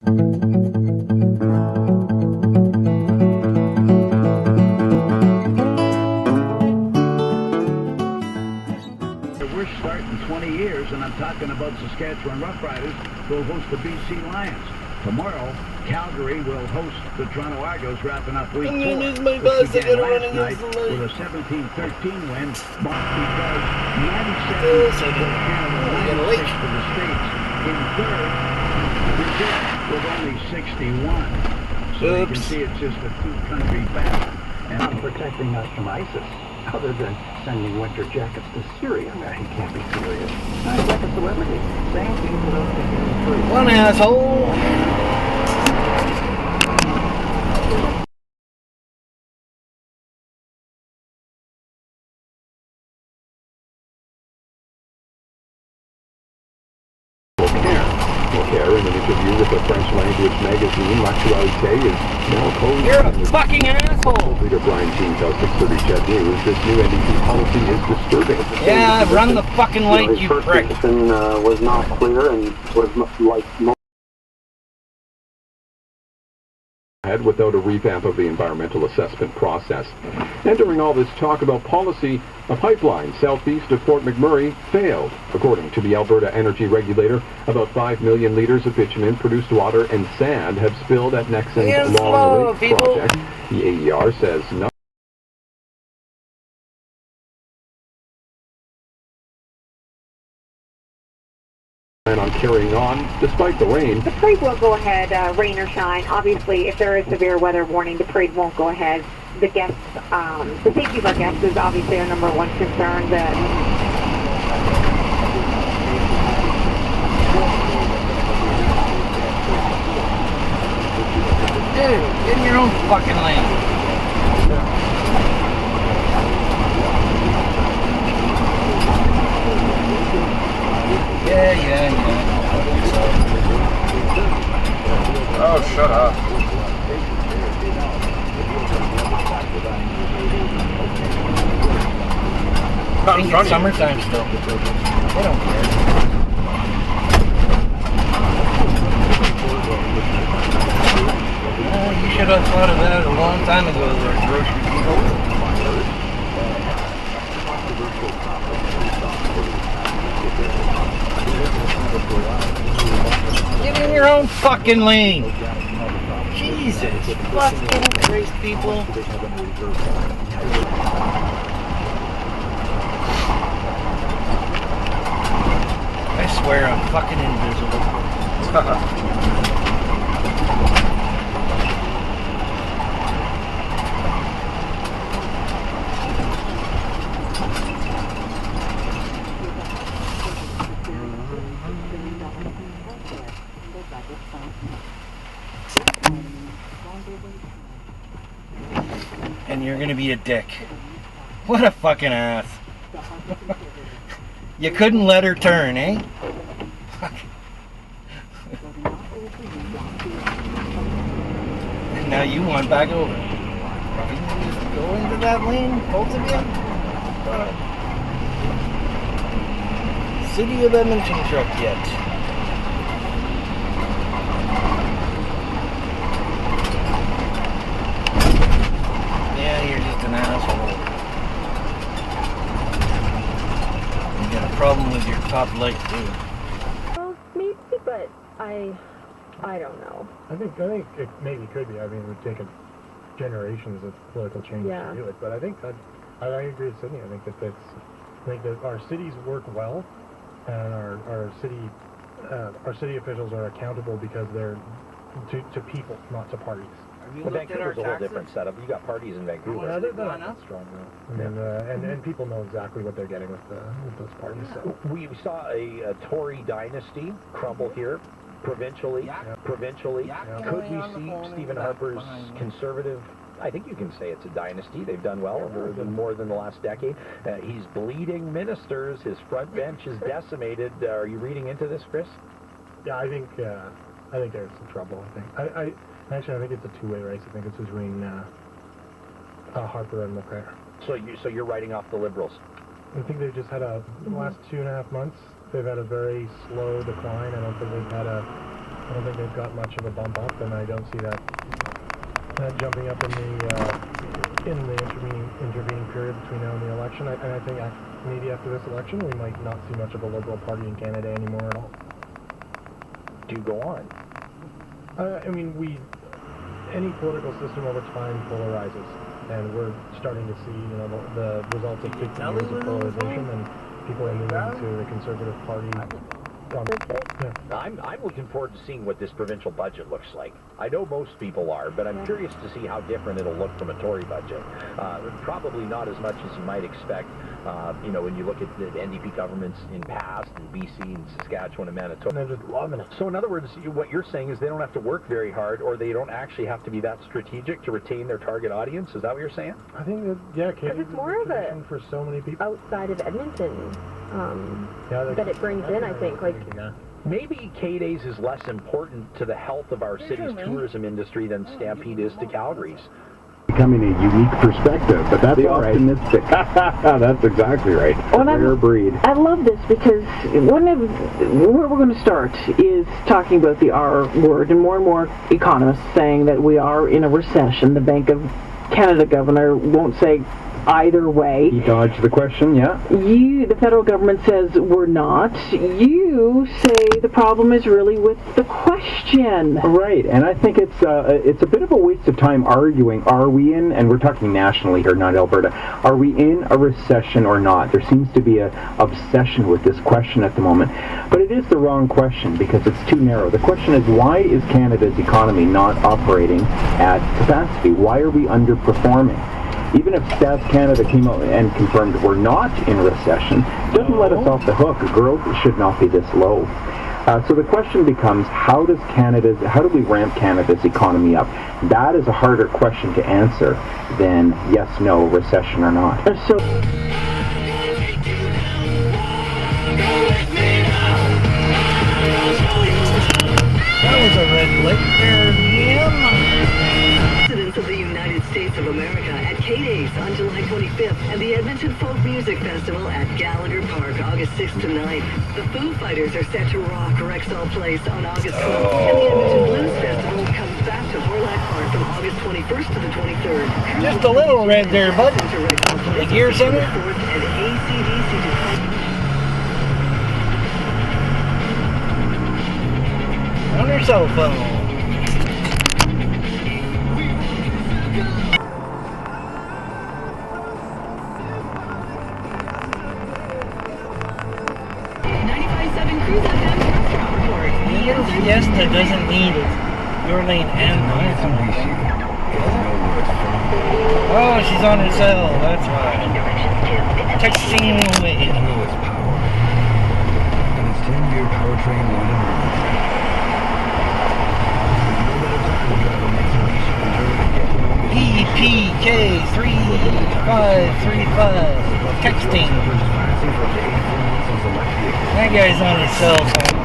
Worst start in 20 years, and I'm talking about Saskatchewan Roughriders, who will host the BC Lions. Tomorrow, Calgary will host the Toronto Argos, wrapping up week 4. Which began last night with a 17-13 win, marked because 97 for Canada, 96 for the States. In third, Brazil with only 61. So you can see it's just a two-country battle. And I'm protecting us from ISIS. Other than sending winter jackets to Syria, now he can't be serious. I'm like a celebrity. Same thing for those taking free. One asshole. In an interview with a French language magazine, L'Actualité is now opposed. You're a fucking asshole! Leader Brian Jean tells 630 Chat News this new NDP policy is disturbing. Yeah, run the fucking light, you prick. His first position was not clear and was like most without a revamp of the environmental assessment process. And during all this talk about policy, a pipeline southeast of Fort McMurray failed. According to the Alberta Energy Regulator, about 5 million litres of bitumen-produced water and sand have spilled at Nexon's Long Lake project. The AER says no. On carrying on despite the rain. The parade will go ahead, rain or shine. Obviously, if there is severe weather warning, the parade won't go ahead. The guests, the safety of our guests is obviously our number one concern. Dude, get in your own fucking lane. Yeah. Oh, shut up. I think it's summertime still. They don't care. You should have thought of that a long time ago, there, grocery people. Get in your own fucking lane. Jesus fucking Christ, people. I swear I'm fucking invisible. And you're gonna be a dick. What a fucking ass. You couldn't let her turn, eh? And now you want back over. Didn't you just go into that lane, both of you? City of Edmonton truck yet. You're just an asshole. You got a problem with your top light too. Well, maybe, but I don't know. I think it maybe could be. I mean, it would take generations of political change to do it. But I think I agree with Sydney. I think that our cities work well, and our city officials are accountable because they're to people, not to parties. But Vancouver's a whole different setup. You got parties in Vancouver. Yeah, they're not strong though. And people know exactly what they're getting with those parties. So we saw a Tory dynasty crumble here, provincially. Could we see Stephen Harper's Conservative? I think you can say it's a dynasty. They've done well over more than the last decade. He's bleeding ministers. His front bench is decimated. Are you reading into this, Chris? Yeah, I think there's some trouble. I think it's a two-way race. I think it's between Harper and McCrae. So you're writing off the Liberals? I think they've just had the last 2.5 months, they've had a very slow decline. I don't think they've had I don't think they've got much of a bump up, and I don't see that jumping up in the intervening period between now and the election. And I think maybe after this election, we might not see much of a Liberal Party in Canada anymore at all. Do go on. I mean, any political system over time polarizes, and we're starting to see, you know, the results of 50 years of polarization, and people are moving to the Conservative Party. Yeah. I'm looking forward to seeing what this provincial budget looks like. I know most people are, but I'm curious to see how different it'll look from a Tory budget. Probably not as much as you might expect. You know, when you look at the NDP governments in past, in BC, and Saskatchewan, and Manitoba. And they're just loving it. So in other words, what you're saying is they don't have to work very hard, or they don't actually have to be that strategic to retain their target audience? Is that what you're saying? I think that, yeah, Canada's it's more of a for so many people outside of Edmonton that it brings in, I think. Like, maybe K-Days is less important to the health of our city's tourism industry than Stampede is to Calgary's. Becoming a unique perspective, but that's optimistic. That's exactly right. A rare breed. I love this because where we're going to start is talking about the R word, and more economists saying that we are in a recession. The Bank of Canada governor won't say either way. He dodged the question, yeah. The federal government says we're not. You say the problem is really with the question. Right, and I think it's a bit of a waste of time arguing, are we in, and we're talking nationally here, not Alberta, are we in a recession or not? There seems to be an obsession with this question at the moment. But it is the wrong question because it's too narrow. The question is, why is Canada's economy not operating at capacity? Why are we underperforming? Even if Stats Canada came out and confirmed we're not in recession, it doesn't let us off the hook. Growth should not be this low. So the question becomes, how do we ramp Canada's economy up? That is a harder question to answer than yes, no, recession or not. So that was a red light there, Presidents of the United States of America at K-Days on July 25th and the Edmonton Folk Music Festival at Gallagher Park August 6th to 9th. The Foo Fighters are set to rock Rexall Place on August 12th, and the Edmonton Blues Festival comes back to Horlack Park from August 21st to the 23rd. Just a little red there, bud. The gear center. And ACDC to on your cell phone. Fiesta doesn't need your lane and mine. Oh, she's on her cell, that's why. Texting away. Its power. And its 10-year powertrain line. EPK 3535. Texting. That guy's on his cell phone.